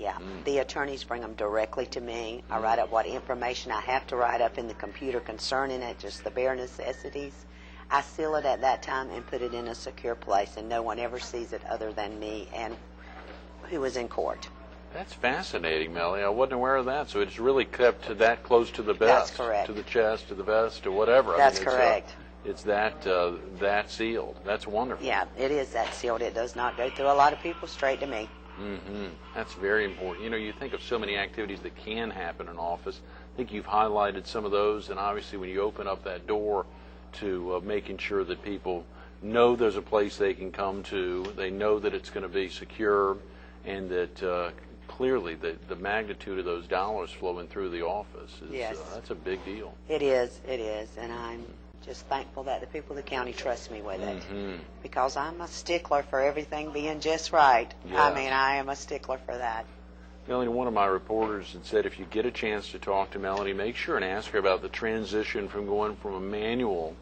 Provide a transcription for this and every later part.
Yeah, the attorneys bring them directly to me. I write up what information I have to write up in the computer concerning it, just the bare necessities. I seal it at that time and put it in a secure place, and no one ever sees it other than me and who was in court. That's fascinating, Melanie. I wasn't aware of that. So it's really kept to that close to the vest. That's correct. To the chest, to the vest, to whatever. That's correct. It's that sealed. That's wonderful. Yeah, it is that sealed. It does not go through a lot of people, straight to me. That's very important. You know, you think of so many activities that can happen in office. I think you've highlighted some of those, and obviously when you open up that door to making sure that people know there's a place they can come to, they know that it's going to be secure, and that clearly the magnitude of those dollars flowing through the office is that's a big deal. It is, and I'm just thankful that the people of the county trust me with it, because I'm a stickler for everything being just right. Yeah. I mean, I am a stickler for that. Melanie, one of my reporters had said if you get a chance to talk to Melanie, make sure and ask her about the transition from going from a manual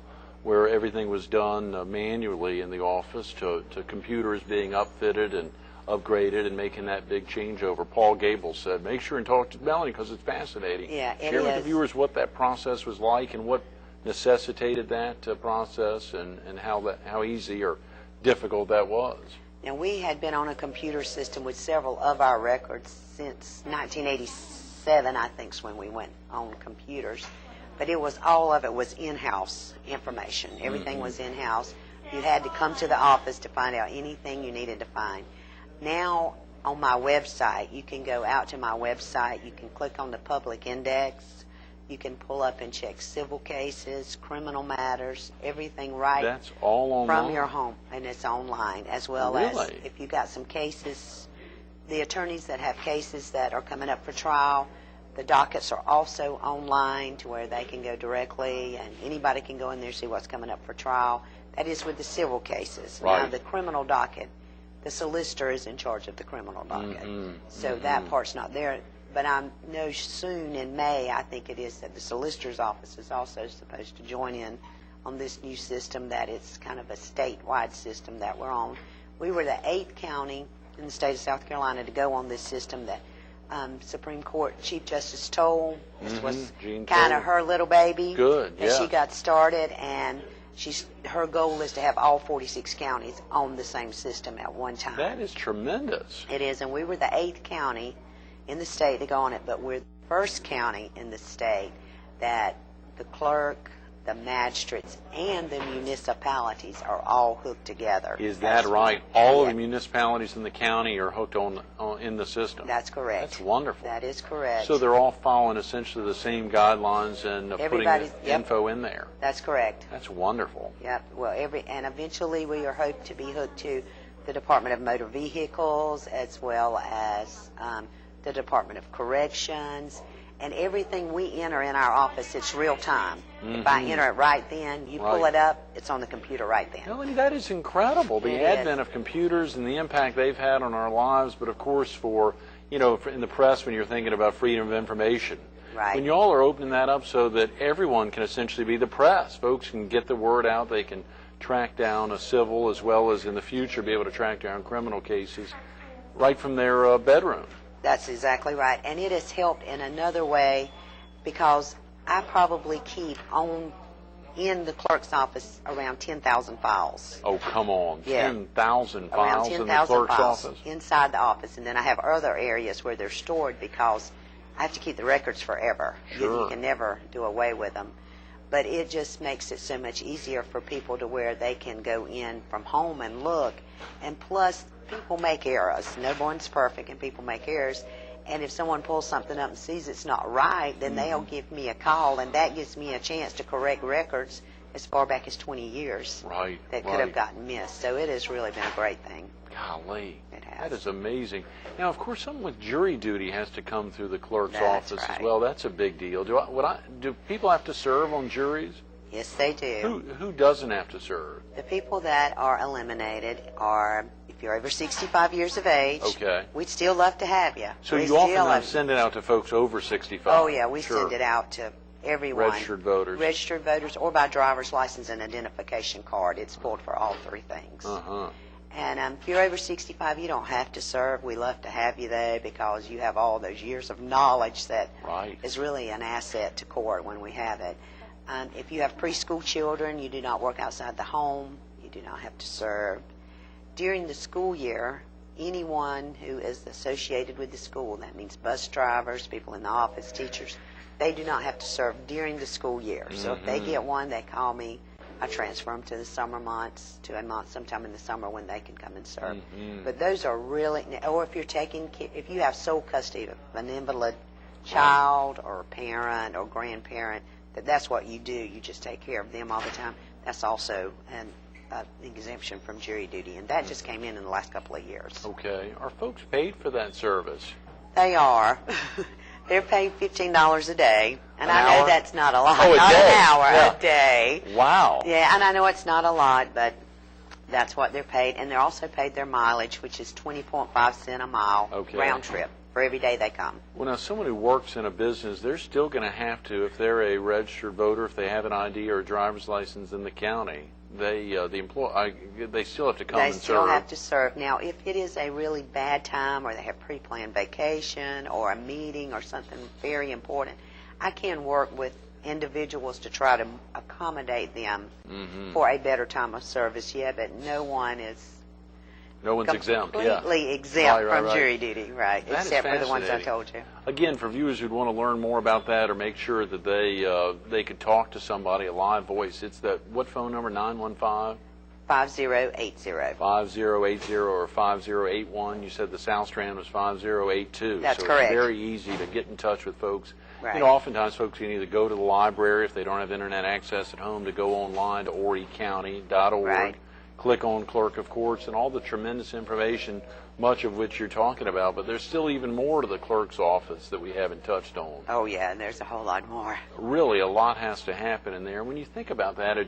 where everything was done manually in the office to computers being upfitted and upgraded and making that big changeover. Paul Gable said, make sure and talk to Melanie because it's fascinating. Yeah, it Share is. with the viewers what that process was like and what necessitated that process and how easy or difficult that was. Now, we had been on a computer system with several of our records since 1987, I think, is when we went on computers. But all of it was in-house information. Everything was in-house. You had to come to the office to find out anything you needed to find. Now, on my website, you can go out to my website. You can click on the public index. You can pull up and check civil cases, criminal matters, everything right. That's all online? From your home, and it's online, as well as if you got some cases, the attorneys that have cases that are coming up for trial, the dockets are also online to where they can go directly, and anybody can go in there and see what's coming up for trial. That is with the civil cases. Right. Now, the criminal docket, the solicitor is in charge of the criminal docket, so that part's not there. But I know soon in May, I think it is, that the solicitor's office is also supposed to join in on this new system, that it's kind of a statewide system that we're on. We were the 8th county in the state of South Carolina to go on this system. That Supreme Court Chief Justice Toll, this was kind of her little baby. Good, and she got started, and her goal is to have all 46 counties on the same system at one time. That is tremendous. It is, and we were the 8th county in the state to go on it, but we're the first county in the state that the clerk, the magistrates, and the municipalities are all hooked together. Is that right? All of the municipalities in the county are hooked in the system? That's correct. That's wonderful. That is correct. So they're all following essentially the same guidelines and putting info in there. That's correct. That's wonderful. Yep. Well, and eventually we are hoped to be hooked to the Department of Motor Vehicles, as well as the Department of Corrections, and everything we enter in our office, it's real time. If I enter it right then, you pull it up, it's on the computer right then. Melanie, that is incredible. The advent of computers and the impact they've had on our lives, but of course in the press when you're thinking about freedom of information. Right. When you all are opening that up so that everyone can essentially be the press, folks can get the word out, they can track down a civil as well as in the future be able to track down criminal cases right from their bedroom. That's exactly right. And it has helped in another way, because I probably keep in the clerk's office around 10,000 files. Oh, come on. Yeah. 10,000 files around 10,000 in the clerk's files office? Inside the office. And then I have other areas where they're stored, because I have to keep the records forever. Sure. You can never do away with them. But it just makes it so much easier for people to where they can go in from home and look. And plus, people make errors. No one's perfect, and people make errors. And if someone pulls something up and sees it's not right, then they'll give me a call, and that gives me a chance to correct records as far back as 20 years that could have gotten missed. So it has really been a great thing. Golly. It has. That is amazing. Now, of course, something with jury duty has to come through the clerk's That's office right. as well. That's a big deal. Do people have to serve on juries? Yes, they do. Who doesn't have to serve? The people that are eliminated are, if you're over 65 years of age, we'd still love to have you. So you often send it out to folks over 65? Oh, yeah, we send it out to everyone. Registered voters. Registered voters, or by driver's license and identification card. It's pulled for all three things. And if you're over 65, you don't have to serve. We love to have you there because you have all those years of knowledge that is really an asset to court when we have it. If you have preschool children, you do not work outside the home. You do not have to serve. During the school year, anyone who is associated with the school, that means bus drivers, people in the office, teachers, they do not have to serve during the school year. So if they get one, they call me. I transfer them to the summer months, to a month sometime in the summer when they can come and serve. But those are really, or if if you have sole custody of an invalid child or parent or grandparent, that's what you do. You just take care of them all the time. That's also an exemption from jury duty, and that just came in the last couple of years. Okay. Are folks paid for that service? They are. They're paid $15 a day, and I know hour? that's not a lot. Oh, not a day. an hour, Yeah. a day. Wow. Yeah, and I know it's not a lot, but that's what they're paid, and they're also paid their mileage, which is 20.5 cents a mile round trip for every day they come. Well, now, someone who works in a business, they're still going to have to, if they're a registered voter, if they have an ID or a driver's license in the county, they still have to come and serve. They still have to serve. Now, if it is a really bad time or they have pre-planned vacation or a meeting or something very important, I can work with individuals to try to accommodate them for a better time of service, but no one's exempt. Completely exempt Right. from jury duty, right? That is Except for the ones I fascinating. told you. Again, for viewers who'd want to learn more about that or make sure that they could talk to somebody, a live voice, it's what phone number? 915? 5080. 5080 or 5081. You said the South Strand was 5082. That's so correct. It's very easy to get in touch with folks. Right. You know, oftentimes folks can either go to the library if they don't have internet access at home, to go online to horrycounty.org. Right. Click on Clerk of Courts and all the tremendous information, much of which you're talking about. But there's still even more to the clerk's office that we haven't touched on. Oh, yeah, and there's a whole lot more. Really, a lot has to happen in there. When you think about that,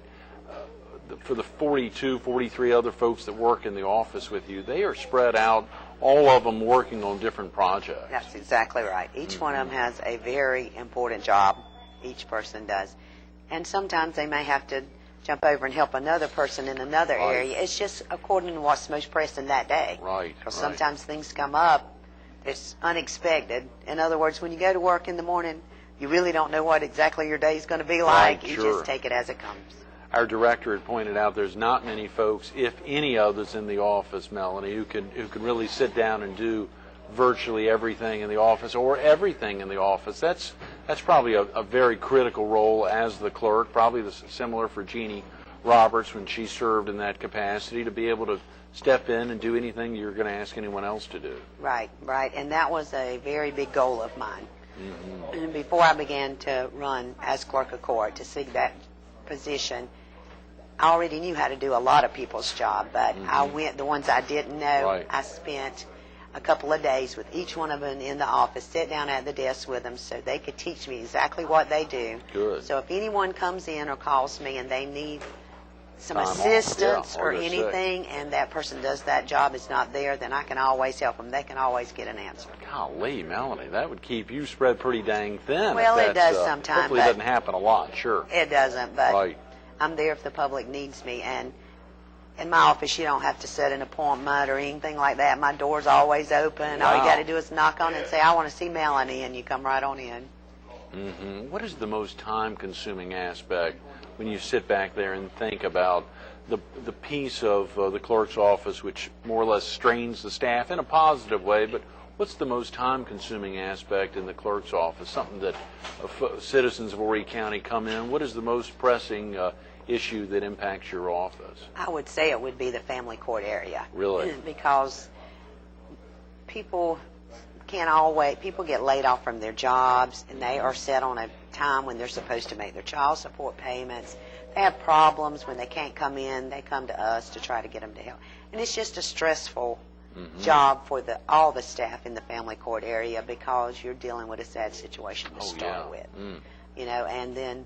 for the 42, 43 other folks that work in the office with you, they are spread out, all of them working on different projects. That's exactly right. Each one of them has a very important job. Each person does. And sometimes they may have to jump over and help another person in another area. It's just according to what's most pressing that day. Right. Because sometimes things come up that's unexpected. In other words, when you go to work in the morning, you really don't know what exactly your day is going to be like. You just take it as it comes. Our director had pointed out there's not many folks, if any others in the office, Melanie, who can really sit down and do virtually everything in the office or everything in the office. That's probably a very critical role as the clerk, probably similar for Jeannie Roberts when she served in that capacity, to be able to step in and do anything you're going to ask anyone else to do. Right, right. And that was a very big goal of mine. And before I began to run as clerk of court to seek that position, I already knew how to do a lot of people's job, but the ones I didn't know, I spent a couple of days with each one of them in the office, sit down at the desk with them so they could teach me exactly what they do. Good. So if anyone comes in or calls me and they need some Time off, assistance or or they're anything, and that person does that job, is not there, then I can always help them. They can always get an answer. Golly, Melanie, that would keep you spread pretty dang thin. Well, it does sometimes. Hopefully it doesn't happen a lot, sure. It doesn't, but I'm there if the public needs me. And in my office, you don't have to set an appointment or anything like that. My door's always open. All you got to do is knock on it and say, I want to see Melanie, and you come right on in. What is the most time-consuming aspect when you sit back there and think about the piece of the clerk's office which more or less strains the staff in a positive way, but what's the most time-consuming aspect in the clerk's office? Something that citizens of Horry County come in. What is the most pressing issue that impacts your office? I would say it would be the family court area. Really? Because people get laid off from their jobs, and they are set on a time when they're supposed to make their child support payments. They have problems when they can't come in. They come to us to try to get them to help. And it's just a stressful job for all the staff in the family court area, because you're dealing with a sad situation to start with. You know, and then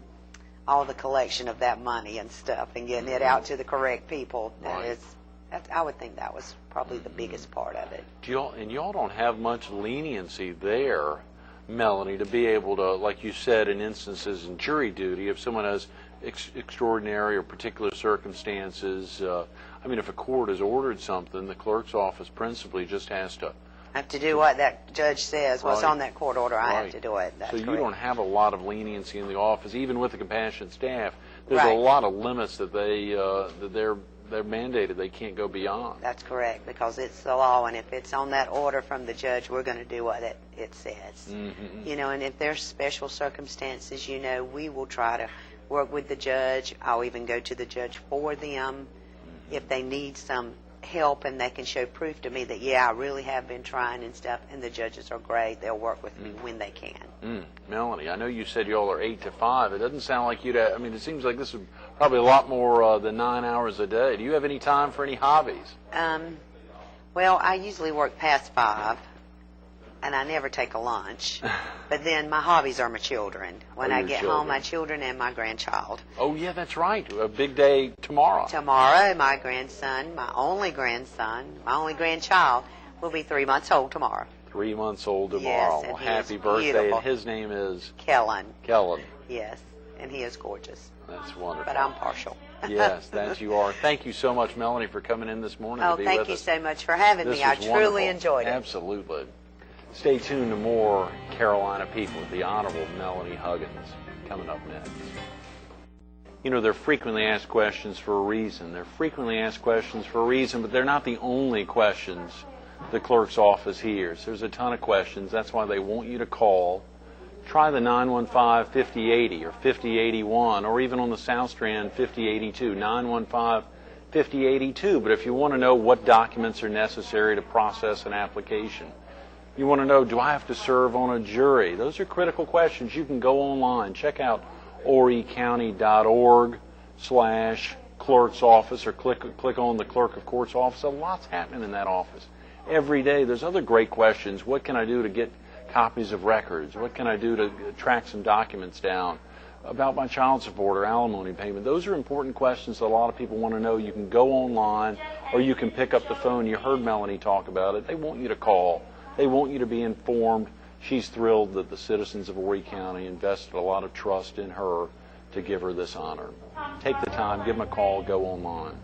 all the collection of that money and stuff and getting it out to the correct people. I would think that was probably the biggest part of it. Y'all don't have much leniency there, Melanie, to be able to, like you said, in instances in jury duty, if someone has extraordinary or particular circumstances. I mean, if a court has ordered something, the clerk's office principally just has to. I have to do what that judge says. What's Right. on that court order, I have Right. to do it. That's So you correct. don't have a lot of leniency in the office, even with the compassionate staff. There's a Right. lot of limits that they're mandated. They can't go beyond. That's correct, because it's the law, and if it's on that order from the judge, we're going to do what it says. Mm-hmm. You know, and if there's special circumstances, you know, we will try to work with the judge. I'll even go to the judge for them if they need some help, and they can show proof to me that, yeah, I really have been trying and stuff, and the judges are great. They'll work with me when they can. Melanie, I know you said you all are 8 to 5. It doesn't sound like you'd I mean, it seems like this is probably a lot more than 9 hours a day. Do you have any time for any hobbies? Well, I usually work past 5, and I never take a lunch. But then my hobbies are my children. When I your get children. home, my children and my grandchild. Oh, yeah, that's right. A big day tomorrow. Tomorrow, my grandson, my only grandchild, will be 3 months old tomorrow. 3 months old tomorrow. Yes, and Well, he happy is birthday. beautiful. And his name is Kellen, Kellen. yes, and he is gorgeous. That's wonderful. But I'm partial. Yes, that you are. Thank you so much, Melanie, for coming in this morning Oh, to be thank with you us. so much for having This me. I was truly wonderful. enjoyed it. Absolutely. Stay tuned to more Carolina People with the Honorable Melanie Huggins coming up next. You know, they're frequently asked questions for a reason. They're frequently asked questions for a reason, but they're not the only questions the clerk's office hears. There's a ton of questions. That's why they want you to call. Try the 915-5080 or 5081, or even on the South Strand, 5082, 915-5082. But if you want to know what documents are necessary to process an application, you want to know, do I have to serve on a jury? Those are critical questions. You can go online. Check out horrycounty.org/clerk's office, or click on the clerk of court's office. A lot's happening in that office every day. There's other great questions. What can I do to get copies of records? What can I do to track some documents down about my child support or alimony payment? Those are important questions that a lot of people want to know. You can go online, or you can pick up the phone. You heard Melanie talk about it. They want you to call. They want you to be informed. She's thrilled that the citizens of Horry County invested a lot of trust in her to give her this honor. Take the time, give them a call, go online.